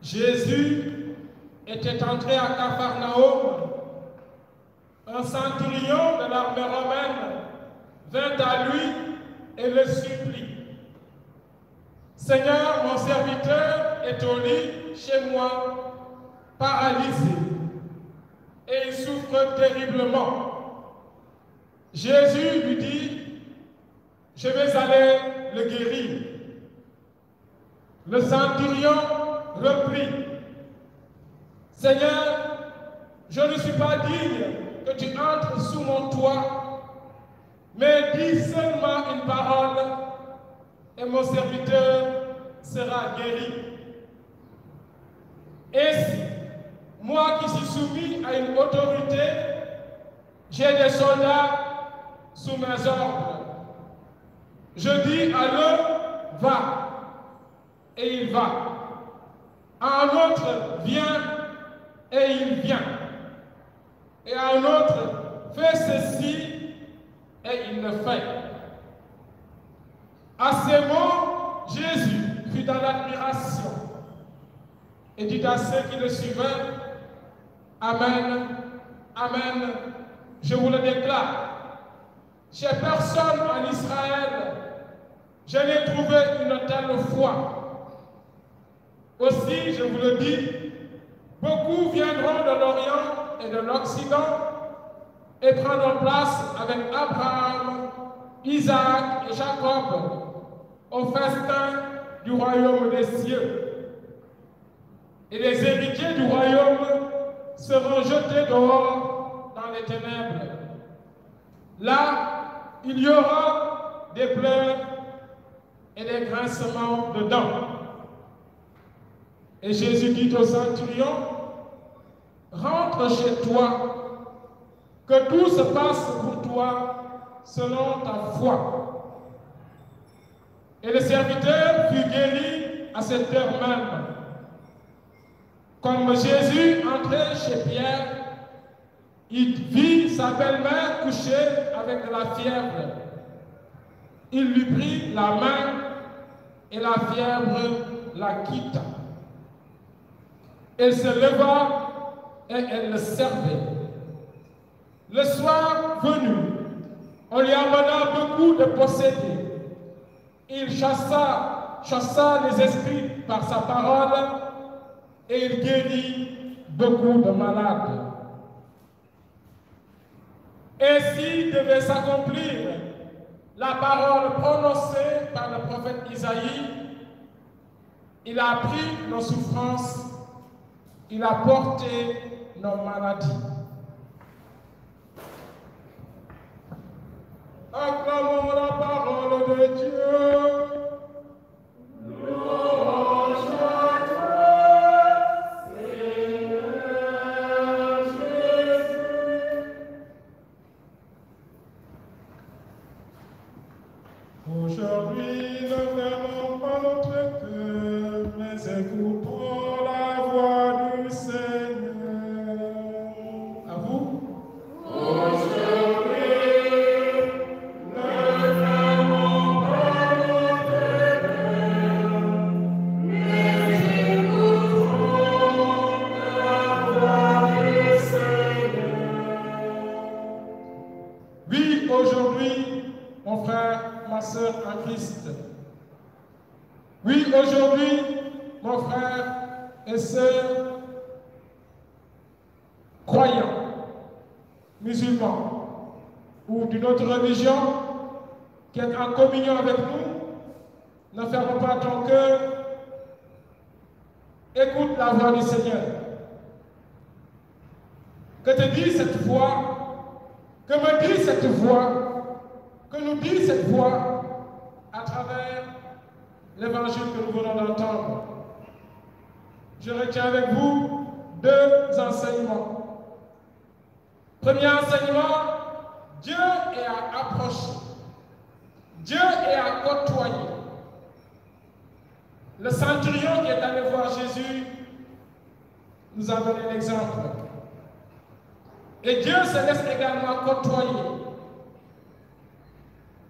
Jésus était entré à Capharnaüm. Un centurion de l'armée romaine vint à lui et le supplie. Seigneur, mon serviteur est au lit chez moi, paralysé, et il souffre terriblement. Jésus lui dit, je vais aller le guérir. Le centurion reprit, Seigneur, je ne suis pas digne que tu entres sous mon toit, mais dis seulement une parole et mon serviteur sera guéri. Ainsi, moi qui suis soumis à une autorité, j'ai des soldats sous mes ordres. Je dis à l'un, va, et il va. À un autre, viens, et il vient. Et à un autre, fais ceci, et il le fait. À ces mots, Jésus fut dans l'admiration et dit à ceux qui le suivaient, Amen, Amen, je vous le déclare. Chez personne en Israël, je n'ai trouvé une telle foi. Aussi, je vous le dis, beaucoup viendront de l'Orient et de l'Occident et prendront place avec Abraham, Isaac et Jacob au festin du royaume des cieux. Et les héritiers du royaume seront jetés dehors dans les ténèbres. Là, il y aura des pleurs et des grincements de dents. Et Jésus dit au centurion, rentre chez toi, que tout se passe pour toi selon ta foi. Et le serviteur fut guéri à cette heure même. Comme Jésus entrait chez Pierre, il vit sa belle-mère couchée avec la fièvre. Il lui prit la main et la fièvre la quitta. Elle se leva et elle le servait. Le soir venu, on lui amena beaucoup de possédés. Il chassa les esprits par sa parole et il guérit beaucoup de malades. Ainsi devait s'accomplir la parole prononcée par le prophète Isaïe. Il a pris nos souffrances, il a porté nos maladies. Acclamons la parole de Dieu. Louange à toi, Seigneur Jésus. Aujourd'hui, ne fermons pas notre cœur, mais écoutons la voix du Seigneur. À vous. En Christ. Oui, aujourd'hui, mon frère et sœur, croyants, musulmans ou d'une autre religion qui est en communion avec nous, ne fermons pas ton cœur, écoute la voix du Seigneur. que te dit cette voix, que me dit cette voix, que nous dit cette voix à travers l'évangile que nous venons d'entendre. Je retiens avec vous deux enseignements. Premier enseignement, Dieu est à approcher. Dieu est à côtoyer. Le centurion qui est allé voir Jésus nous a donné l'exemple. Et Dieu se laisse également côtoyer.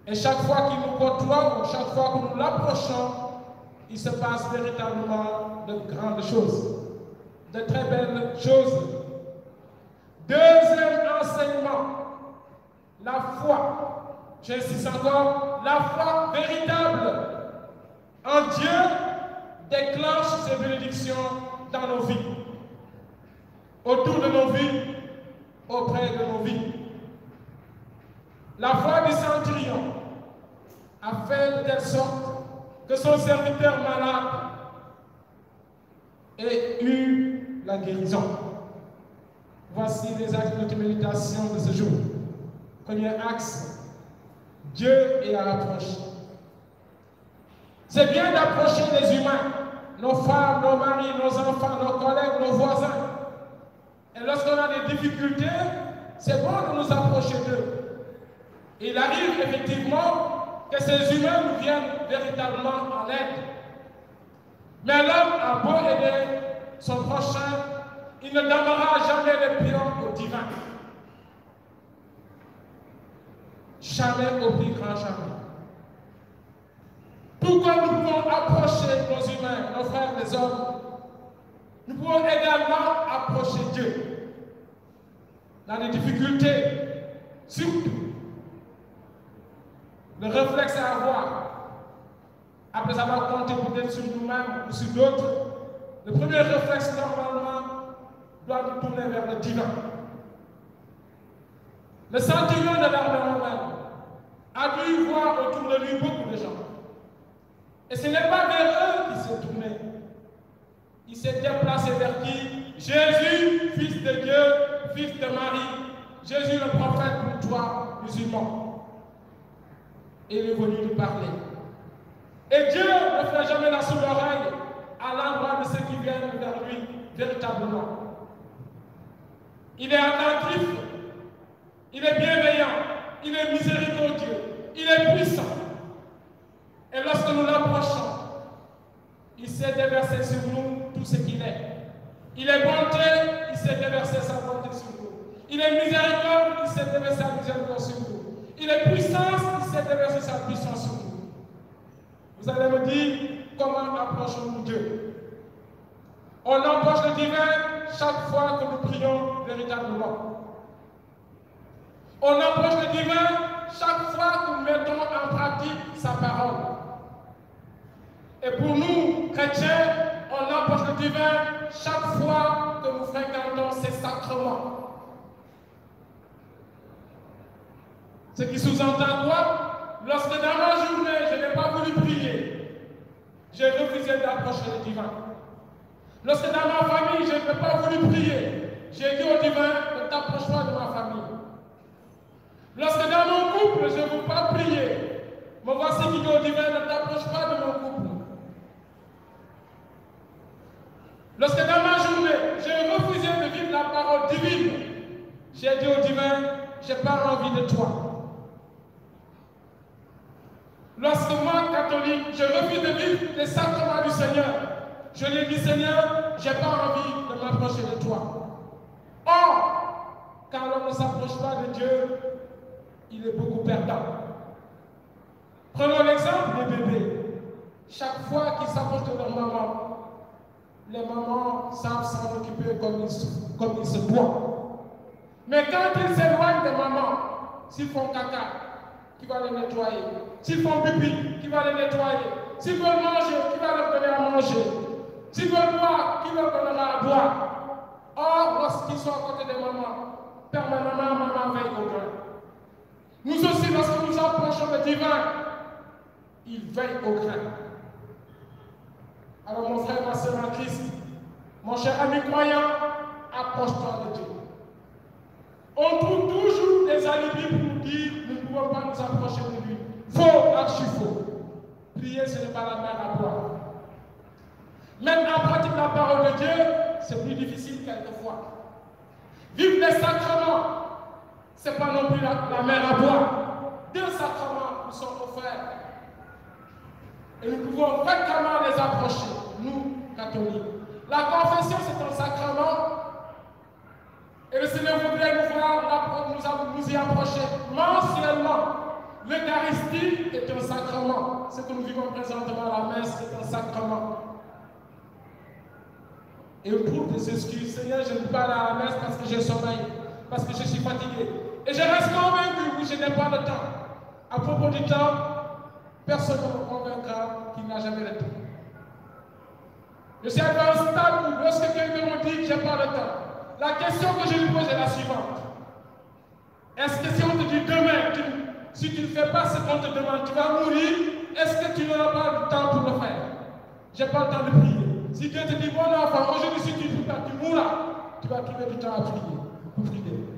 Et chaque fois qu'il nous côtoie, ou chaque fois que nous l'approchons, il se passe véritablement de grandes choses, de très belles choses. Deuxième enseignement, la foi. J'insiste encore, la foi véritable en Dieu déclenche ses bénédictions dans nos vies, autour de nos vies, auprès de nos vies. La foi du centurion a fait de telle sorte que son serviteur malade ait eu la guérison. Voici les axes de notre méditation de ce jour. Premier axe, Dieu est à approcher. C'est bien d'approcher les humains, nos femmes, nos maris, nos enfants, nos collègues, nos voisins. Et lorsqu'on a des difficultés, c'est bon de nous approcher d'eux. Il arrive effectivement que ces humains nous viennent véritablement en aide. Mais l'homme a beau aider son prochain, il ne donnera jamais le pion au divin. Jamais au plus grand jamais. Tout comme nous pouvons approcher nos humains, nos frères, les hommes, nous pouvons également approcher Dieu. Dans les difficultés, surtout, le réflexe à avoir, après avoir compté peut-être sur nous-mêmes ou sur d'autres, le premier réflexe normalement doit nous tourner vers le divin. Le centurion de l'armée romaine a dû voir autour de lui beaucoup de gens. Et ce n'est pas vers eux qu'il s'est tourné. Il s'est déplacé vers qui? Jésus, fils de Dieu, fils de Marie. Jésus le prophète pour toi, musulman. Et il est venu lui parler. Et Dieu ne fait jamais la sourde oreille à l'endroit de ceux qui viennent vers lui véritablement. Il est attentif, il est bienveillant, il est miséricordieux, il est puissant. Et lorsque nous l'approchons, il s'est déversé sur nous tout ce qu'il est. Il est bonté, il s'est déversé sa bonté sur nous. Il est miséricorde, il s'est déversé sa miséricorde sur nous. Il est puissance, il s'est déversé sa puissance sur nous. Vous allez me dire, comment approchons-nous Dieu? On approche le divin chaque fois que nous prions véritablement. On approche le divin chaque fois que nous mettons en pratique sa parole. Et pour nous, chrétiens, on approche le divin chaque fois que nous fréquentons ses sacrements. Ce qui sous-entend quoi? Lorsque dans ma journée, je n'ai pas voulu prier, j'ai refusé d'approcher le divin. Lorsque dans ma famille, je n'ai pas voulu prier, j'ai dit au divin, ne t'approche pas de ma famille. Lorsque dans mon couple, je ne veux pas prier, me voici qui dit au divin, ne t'approche pas de mon couple. Lorsque dans ma journée, j'ai refusé de vivre la parole divine, j'ai dit au divin, je n'ai pas envie de toi. Lorsque moi, catholique, je refuse de vivre les sacrements du Seigneur, je lui ai dit, Seigneur, je n'ai pas envie de m'approcher de toi. Or, quand l'homme ne s'approche pas de Dieu, il est beaucoup perdant. Prenons l'exemple des bébés. Chaque fois qu'ils s'approchent de leur maman, les mamans savent s'en occuper comme ils se doivent. Mais quand ils s'éloignent de maman, s'ils font caca, qui va les nettoyer? S'ils font pipi, qui va les nettoyer? S'ils veulent manger, qui va leur donner à manger? S'ils veulent boire, qui leur donnera à boire? Or, lorsqu'ils sont à côté de maman, permanemment, maman veille au grain. Nous aussi, lorsque nous approchons le divin, il veille au grain. Alors, mon frère, ma soeur en Christ, mon cher ami croyant, approche-toi de Dieu. On trouve toujours des alibis pour nous dire nous ne pouvons pas nous approcher de lui. Faux, archi faux. Prier, ce n'est pas la mer à boire. Même en pratique la parole de Dieu, c'est plus difficile quelquefois. Vivre les sacrements, ce n'est pas non plus la mer à boire. 2 sacrements nous sont offerts. Et nous pouvons fréquemment les approcher, nous, catholiques. La confession, c'est un sacrement. Et le Seigneur voudrait nous voir nous y approcher mensuellement. L'Eucharistie est un sacrement. Ce que nous vivons présentement à la messe est un sacrement. Et on trouve des excuses. Seigneur, je ne peux pas aller à la messe parce que j'ai sommeil, parce que je suis fatigué. Et je reste convaincu que je n'ai pas le temps. À propos du temps, personne ne me convaincra qu'il n'a jamais le temps. Je suis arrivé à un stade où lorsque quelqu'un me dit que je n'ai pas le temps, la question que je lui pose est la suivante. Est-ce que si on te dit demain, si tu ne fais pas ce qu'on te demande, tu vas mourir, est-ce que tu n'auras pas le temps pour le faire? Je n'ai pas le temps de prier. Si Dieu te dit, bon enfant, aujourd'hui si tu ne pries pas, tu mourras, tu vas trouver du temps à prier, pour prier.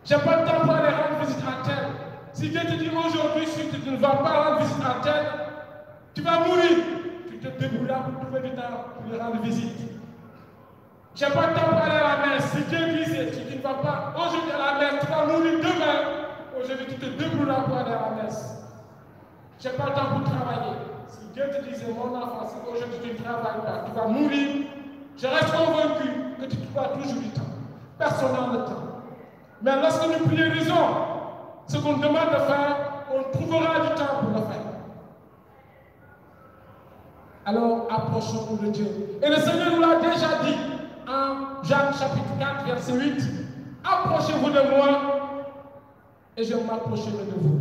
Je n'ai pas le temps pour aller rendre visite à tel. Si Dieu te dit aujourd'hui, si tu ne vas pas rendre visite à tel, tu vas mourir. Tu te débrouilleras pour trouver du temps pour lui rendre visite. Je n'ai pas le temps pour aller à la messe. Si Dieu disait, si tu ne vas pas aujourd'hui à la messe, tu vas mourir demain. Aujourd'hui, tu te débrouilleras pour aller à la messe. Je n'ai pas le temps pour travailler. Si Dieu te disait, mon enfant, si aujourd'hui tu ne travailles pas, tu vas mourir, je reste convaincu que tu trouveras toujours du temps. Personne n'a le temps. Mais lorsque nous priorisons ce qu'on demande de faire, on trouvera du temps pour le faire. Alors, approchons-nous de Dieu. Et le Seigneur nous l'a déjà dit en Jean chapitre 4, verset 8. Approchez-vous de moi et je m'approcherai de vous.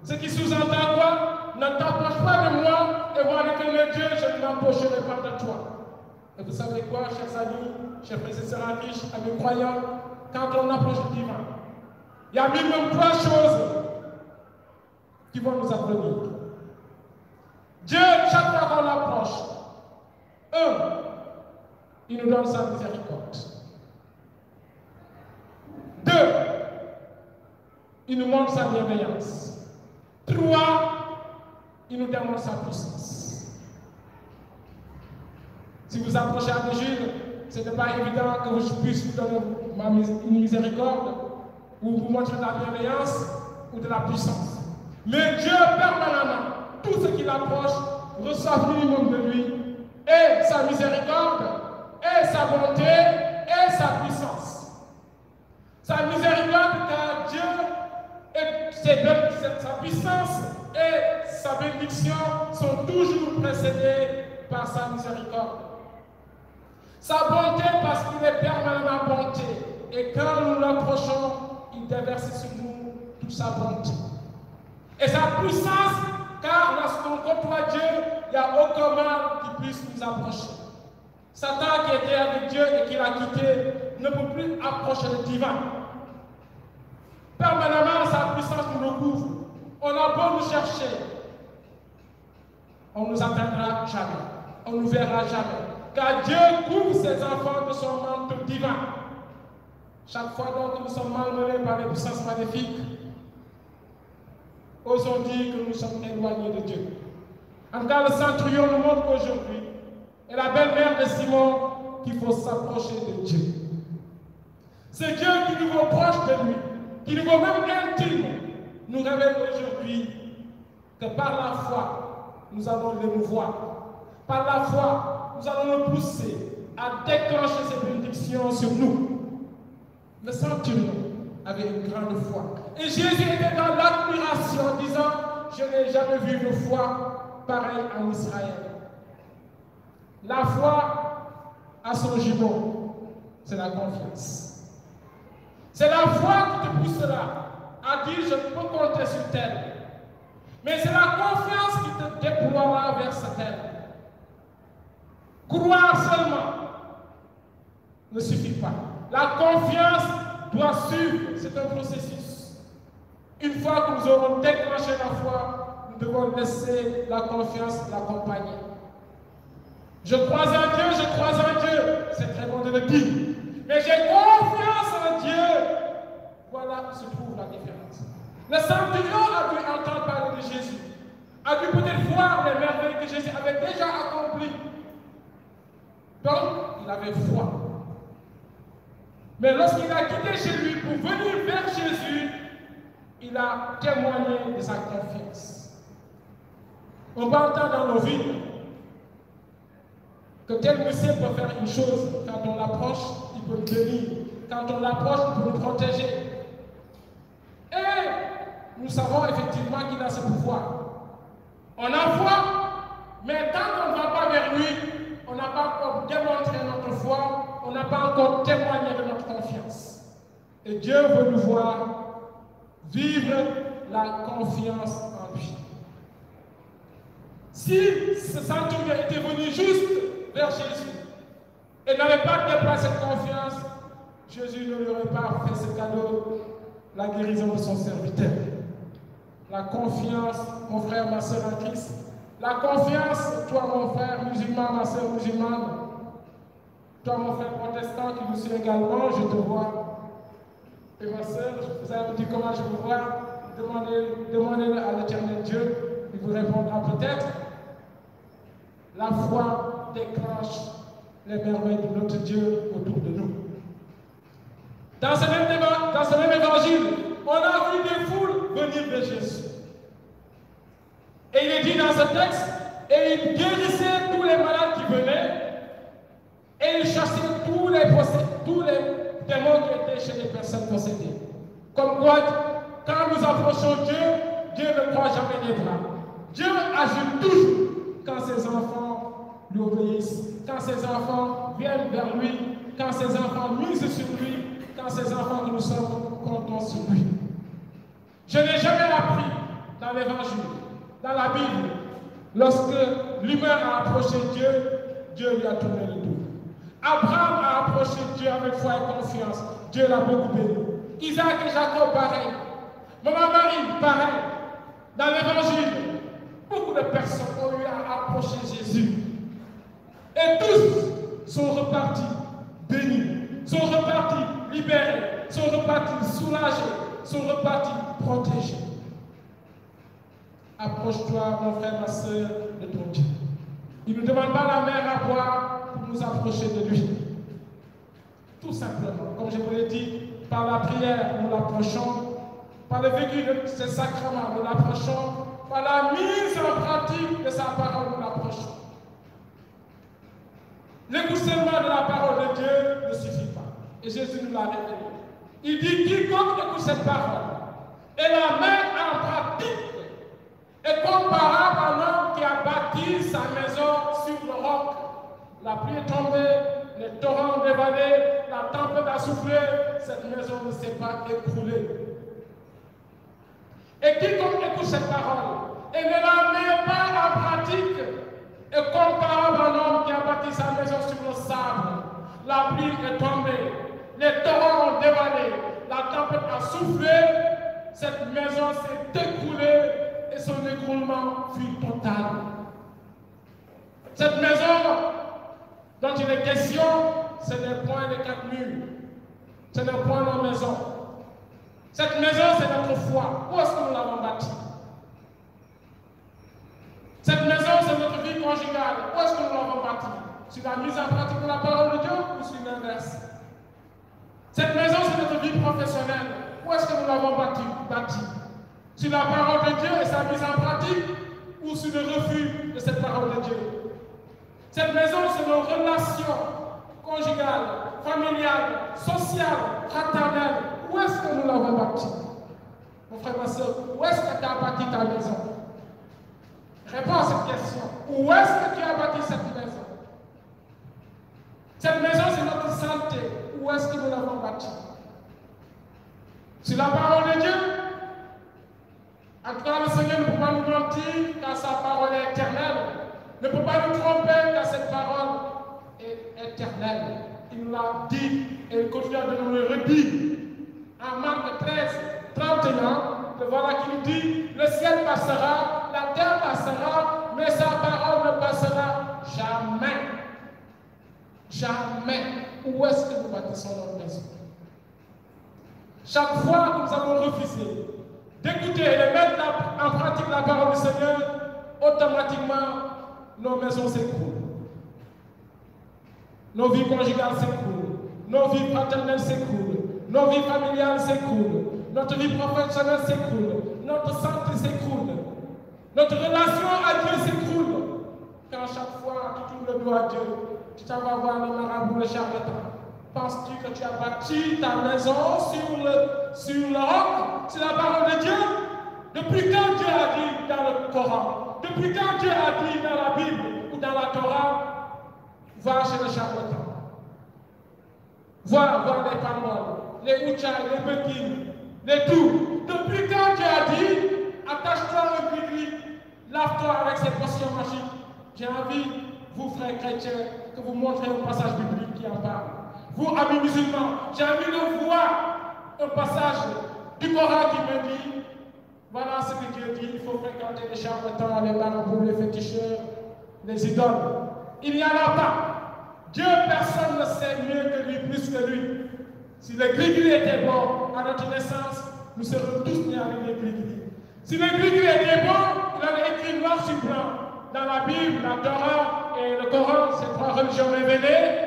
Ce qui sous-entend quoi? Ne t'approche pas de moi et moi, l'éternel Dieu, je ne m'approcherai pas de toi. Et vous savez quoi, chers amis, chers frères et sœurs riches, amis croyants, quand on approche du divin, il y a minimum 3 choses qui vont nous appeler. Dieu, chaque fois qu'on l'approche, 1, il nous donne sa miséricorde. 2, il nous montre sa bienveillance. 3, il nous démontre sa puissance. Si vous approchez à Jésus, ce n'est pas évident que je puisse vous donner une miséricorde ou vous montrer de la bienveillance ou de la puissance. Mais Dieu, permanemment, tout ce qui l'approche reçoit minimum de lui, et sa miséricorde, et sa bonté, et sa puissance. Sa miséricorde, car Dieu, sa puissance et sa bénédiction sont toujours précédées par sa miséricorde. Sa bonté, parce qu'il est permanemment bonté, et quand nous l'approchons, il déverse sur nous toute sa bonté. Et sa puissance, car lorsqu'on côtoie Dieu, il n'y a aucun mal qui puisse nous approcher. Satan qui était avec Dieu et qui l'a quitté ne peut plus approcher le divin. Permanemment, sa puissance nous recouvre. On a beau nous chercher, on ne nous atteindra jamais, on ne nous verra jamais. Car Dieu couvre ses enfants de son manteau divin. Chaque fois donc que nous sommes malmenés par les puissances maléfiques, osons dire que nous sommes éloignés de Dieu. En tout cas, le centurion nous montre aujourd'hui, et la belle-mère de Simon, qu'il faut s'approcher de Dieu. C'est Dieu qui nous reproche de lui, qui nous vaut même intime, nous révèle aujourd'hui que par la foi, nous allons l'émouvoir. Par la foi, nous allons le pousser à déclencher ses bénédictions sur nous. Le centurion avait une grande foi. Et Jésus était dans l'admiration en disant, je n'ai jamais vu de foi pareille en Israël. La foi à son jumeau, c'est la confiance. C'est la foi qui te poussera à dire, je peux compter sur terre. Mais c'est la confiance qui te déploiera vers sa terre. Croire seulement ne suffit pas. La confiance doit suivre, c'est un processus. Une fois que nous aurons déclenché la foi, nous devons laisser la confiance l'accompagner. Je crois en Dieu, c'est très bon de le dire. Mais j'ai confiance en Dieu là se trouve la différence. Le centurion a dû entendre parler de Jésus, a dû peut-être voir les merveilles que Jésus avait déjà accomplies. Donc, il avait foi. Mais lorsqu'il a quitté chez lui pour venir vers Jésus, il a témoigné de sa confiance. On va entendre dans nos vies que tel monsieur peut faire une chose, quand on l'approche, il peut nous bénir. Quand on l'approche, il peut nous protéger. Et nous savons effectivement qu'il a ce pouvoir. On a foi, mais quand on ne va pas vers lui, on n'a pas encore démontré notre foi, on n'a pas encore témoigné de notre confiance. Et Dieu veut nous voir vivre la confiance en lui. Si ce centurion était venu juste vers Jésus et n'avait pas déplacé cette confiance, Jésus ne lui aurait pas fait ce cadeau, la guérison de son serviteur. La confiance, mon frère, ma soeur en Christ. La confiance, toi mon frère musulman, ma soeur musulmane. Toi mon frère protestant qui nous suit également, je te vois. Et ma soeur, vous avez dit comment je vous vois. Demandez à l'éternel Dieu, il vous répondra peut-être. La foi déclenche les merveilles de notre Dieu autour de nous. Dans ce même évangile, on a vu des foules venir de Jésus. Et il est dit dans ce texte, et il guérissait tous les malades qui venaient, et il chassait tous les démons qui étaient chez les personnes possédées. Comme quoi, quand nous approchons Dieu, Dieu ne croit jamais les bras. Dieu agit toujours quand ses enfants lui obéissent, quand ses enfants viennent vers lui, quand ses enfants misent sur lui, quand ses enfants que nous sommes comptons sur lui. Je n'ai jamais appris dans l'Évangile, dans la Bible, lorsque l'humain a approché Dieu, Dieu lui a tourné le dos. Abraham a approché Dieu avec foi et confiance, Dieu l'a beaucoup béni. Isaac et Jacob, pareil. Maman Marie, pareil. Dans l'Évangile, beaucoup de personnes ont eu à approcher Jésus. Et tous sont repartis bénis, sont repartis libérés, sont repartis soulagés, sont repartis protégés. Approche-toi, mon frère, ma soeur, de ton Dieu. Il ne nous demande pas la mer à boire pour nous approcher de lui. Tout simplement, comme je vous l'ai dit, par la prière, nous l'approchons, par le vécu de ses sacrements, nous l'approchons, par la mise en pratique de sa parole, nous l'approchons. L'écoute seulement de la parole de Dieu ne suffit pas. Et Jésus nous l'a révélé. Il dit, quiconque écoute cette parole et la met en pratique est comparable à un homme qui a bâti sa maison sur le roc. La pluie est tombée, les torrents ont dévalé, la tempête a soufflé, cette maison ne s'est pas écroulée. Et quiconque écoute cette parole et ne la met pas en pratique est comparable à un homme qui a bâti sa maison sur le sable. La pluie est tombée, les torrents ont dévalé, la tempête a soufflé, cette maison s'est écroulée et son écroulement fut total. Cette maison dont il est question, ce n'est point les 4 murs, ce n'est point nos maisons. Cette maison, c'est notre foi. Où est-ce que nous l'avons bâtie? Cette maison, c'est notre vie conjugale. Où est-ce que nous l'avons bâtie? Sur la mise en pratique de la parole de Dieu ou sur l'inverse? Cette maison, c'est notre vie professionnelle. Où est-ce que nous l'avons bâtie? Sur la parole de Dieu et sa mise en pratique ou sur le refus de cette parole de Dieu? Cette maison, c'est nos relations conjugales, familiales, sociales, fraternelles. Où est-ce que nous l'avons bâtie? Mon frère, ma soeur, où est-ce que tu as bâti ta maison? Réponds à cette question. Où est-ce que tu as bâti cette maison? Cette maison, c'est notre santé. Où est-ce que nous l'avons bâtie? Sur la parole de Dieu? En tout cas, le Seigneur ne peut pas nous mentir car sa parole est éternelle. Ne peut pas nous tromper car cette parole est éternelle. Il nous l'a dit et il continue de nous le redire. En Marc 13, 31, le voilà qui nous dit, le ciel passera, la terre passera, mais sa parole ne passera jamais. Jamais. Où est-ce que nous bâtissons notre maison? Chaque fois que nous avons refusé d'écouter et de mettre en pratique la parole du Seigneur, automatiquement, nos maisons s'écroulent. Nos vies conjugales s'écroulent. Nos vies fraternelles s'écroulent. Nos vies familiales s'écroulent. Notre vie professionnelle s'écroule. Notre santé s'écroule. Notre relation à Dieu s'écroule. Quand chaque fois que tu tournes le dos à Dieu, tu t'en vas voir le marabout, le charlatan. Penses-tu que tu as bâti ta maison sur le roc, sur la parole de Dieu? Depuis quand Dieu a dit dans le Coran? Depuis quand Dieu a dit dans la Bible ou dans la Torah? Va chez le charlatan. Voir les paroles, les ouchaïs, les bekines, les tout. Depuis quand Dieu a dit, attache-toi au gris-gris, lave-toi avec ces potions magiques. J'ai envie, vous frères chrétiens, que vous montrez un passage biblique qui en parle. Vous, amis musulmans, j'ai envie de voir un passage du Coran qui me dit, voilà ce que Dieu dit, il faut fréquenter les charlatans, les marabouts, les féticheurs, les idoles. Il n'y en a pas. Dieu, personne ne sait mieux que lui, plus que lui. Si le gris-gris était bon à notre naissance, nous serions tous nés avec les gris-gris. Si le gris-gris était bon, il avait écrit noir sur blanc. Dans la Bible, la Torah et le Coran, ces trois religions révélées,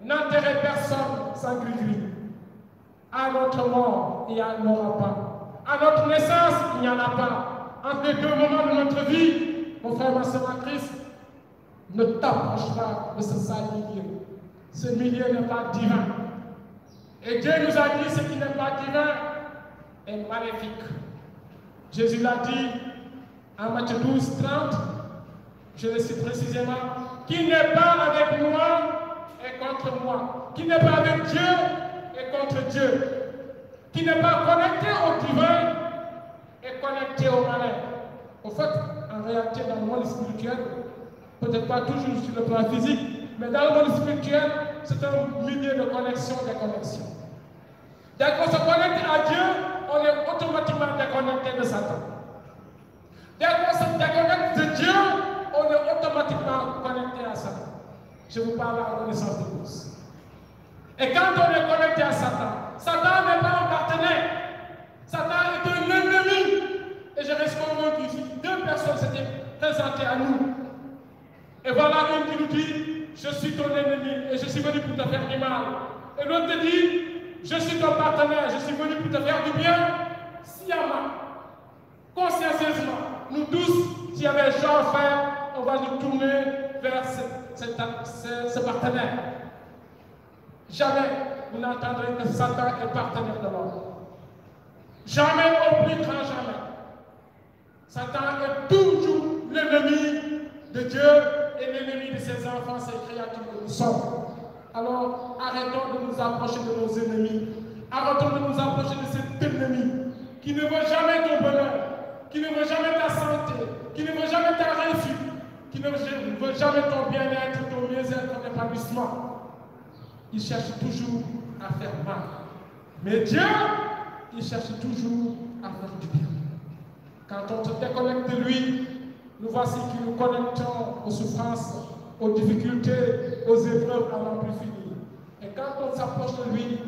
n'enterrez personne sans gris-gris. À notre mort, il n'y en aura pas. À notre naissance, il n'y en a pas. Entre les deux moments de notre vie, mon frère, ma soeur en Christ, ne t'approche pas de ce sale milieu. Ce milieu n'est pas divin. Et Dieu nous a dit ce qui n'est pas divin est maléfique. Jésus l'a dit en Matthieu 12, 30, je le cite précisément, qui n'est pas avec moi est contre moi. Qui n'est pas avec Dieu est contre Dieu. Qui n'est pas connecté au divin est connecté au malin. Au fait, en réalité, dans le monde spirituel, peut-être pas toujours sur le plan physique, mais dans le monde spirituel, c'est un milieu de connexion, déconnexion. Dès qu'on se connecte à Dieu, on est automatiquement déconnecté de Satan. Dès qu'on se déconnecte de Dieu, on est automatiquement connecté à Satan. Je vous parle en connaissance de cause. Et quand on est connecté à Satan, Satan n'est pas un partenaire. Satan est un ennemi. Et je reste convaincu, si deux personnes s'étaient présentées à nous, et voilà une qui nous dit, je suis ton ennemi et je suis venu pour te faire du mal. Et l'autre te dit, je suis ton partenaire, je suis venu pour te faire du bien. Sciemment, consciencieusement, nous tous, s'il y avait chose à faire, on va nous tourner vers ce partenaire. Jamais vous n'entendrez que Satan est partenaire de l'homme. Jamais, au plus grand jamais. Satan est toujours l'ennemi de Dieu et l'ennemi de ses enfants, ses créatures que nous sommes. Alors, arrêtons de nous approcher de nos ennemis. Arrêtons de nous approcher de cet ennemi qui ne veut jamais ton bonheur, qui ne veut jamais ta santé, qui ne veut jamais ta réussite, qui ne veut jamais ton bien-être, ton mieux-être, ton épanouissement. Il cherche toujours à faire mal. Mais Dieu, il cherche toujours à faire du bien. Quand on se déconnecte de lui, nous voici qui nous connectons aux souffrances, aux difficultés, aux épreuves à n'en plus finir. Et quand on s'approche de lui,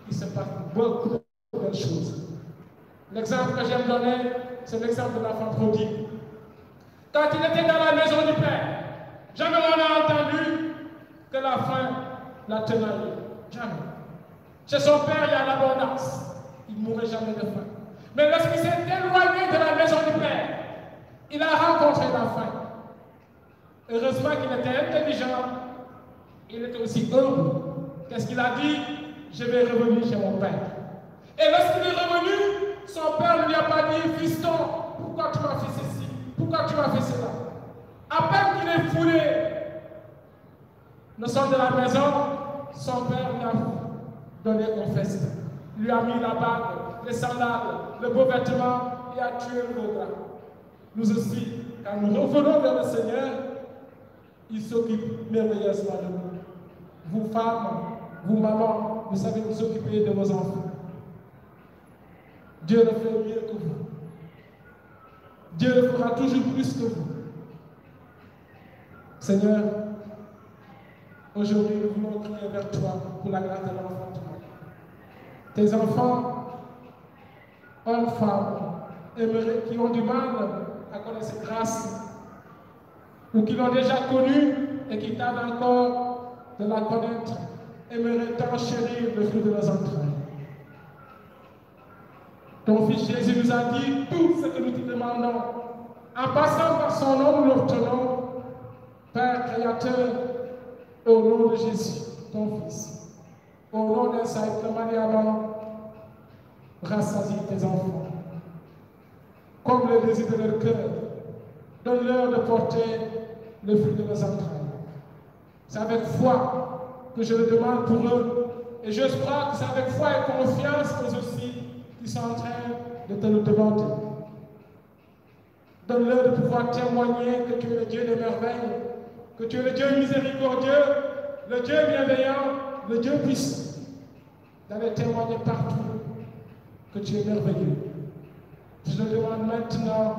il se passe beaucoup de belles choses. L'exemple que j'aime donner, c'est l'exemple de l'enfant prodigue. Quand il était dans la maison du Père, jamais on n'a entendu que la faim l'a tenaillé. Jamais. Chez son Père, il y a l'abondance. Il ne mourrait jamais de faim. Mais lorsqu'il s'est éloigné de la maison du Père, il a rencontré la faim. Heureusement qu'il était intelligent, il était aussi humble. Qu'est-ce qu'il a dit? Je vais revenir chez mon Père. Et lorsqu'il est revenu, son Père ne lui a pas dit, fiston, pourquoi tu m'as fait ceci? Pourquoi tu m'as fait cela? À peine qu'il est foulé le sol de la maison, son Père lui a donné un festin. Il lui a mis la bague, les sandales, le beau vêtement et a tué le beau gars. Nous aussi, quand nous revenons vers le Seigneur, il s'occupe merveilleusement de nous. Vous femmes, vous mamans, vous savez vous occuper de vos enfants. Dieu le fait mieux que vous. Dieu le fera toujours plus que vous. Seigneur, aujourd'hui nous voulons crier vers toi pour la grâce de l'enfantement. Tes enfants hommes, femmes, qui ont du mal à connaître cette grâce, ou qui l'ont déjà connue et qui tardent encore de la connaître, aimeraient tant chérir le fruit de leurs entrailles. Ton Fils Jésus nous a dit tout ce que nous te demandons. En passant par son nom, nous l'obtenons. Père Créateur, au nom de Jésus, ton Fils, au nom d'un Saint Maniaman, rassasie tes enfants. Comme le désir de leur cœur, donne-leur de porter le fruit de leurs entrailles. C'est avec foi que je le demande pour eux. Et je crois que c'est avec foi et confiance eux aussi qui sont en train de te le demander. Donne-leur de pouvoir témoigner que tu es le Dieu des merveilles, que tu es le Dieu miséricordieux, le Dieu bienveillant, le Dieu puissant. D'aller témoigner partout que tu es merveilleux. Je le demande maintenant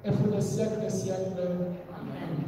et pour les siècles des siècles. Amen.